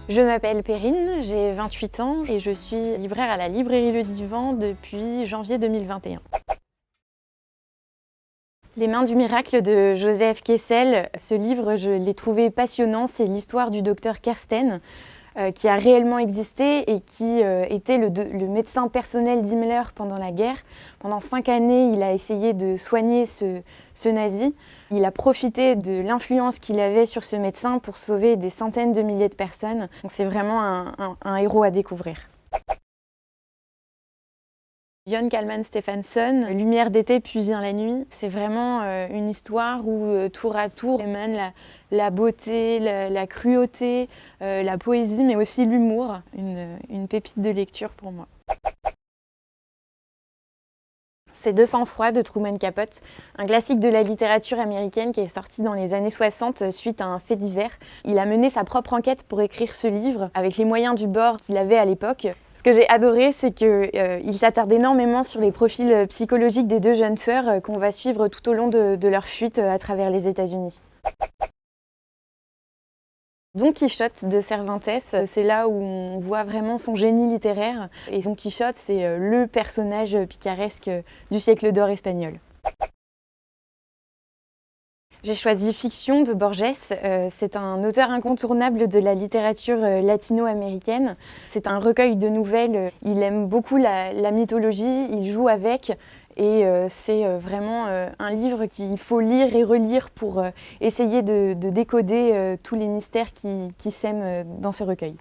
Je m'appelle Perrine, j'ai 28 ans et je suis libraire à la librairie Le Divan depuis janvier 2021. Les Mains du miracle de Joseph Kessel, ce livre, je l'ai trouvé passionnant. C'est l'histoire du docteur Kersten, qui a réellement existé et qui était le médecin personnel d'Himmler pendant la guerre. Pendant 5 années, il a essayé de soigner ce nazi. Il a profité de l'influence qu'il avait sur ce médecin pour sauver des centaines de milliers de personnes. Donc c'est vraiment un héros à découvrir. Jon Kalman Stephenson, Lumière d'été puis vient la nuit, c'est vraiment une histoire où tour à tour émane la beauté, la cruauté, la poésie, mais aussi l'humour, une pépite de lecture pour moi. C'est 200 froid de Truman Capote, un classique de la littérature américaine qui est sorti dans les années 60 suite à un fait divers. Il a mené sa propre enquête pour écrire ce livre avec les moyens du bord qu'il avait à l'époque. Ce que j'ai adoré, c'est qu'il s'attarde énormément sur les profils psychologiques des deux jeunes tueurs qu'on va suivre tout au long de leur fuite à travers les États-Unis. Don Quichotte de Cervantes, c'est là où on voit vraiment son génie littéraire. Et Don Quichotte, c'est le personnage picaresque du siècle d'or espagnol. J'ai choisi Fiction de Borges. C'est un auteur incontournable de la littérature latino-américaine. C'est un recueil de nouvelles. Il aime beaucoup la mythologie, il joue avec. Et c'est vraiment un livre qu'il faut lire et relire pour essayer de décoder tous les mystères qui s'aiment dans ce recueil.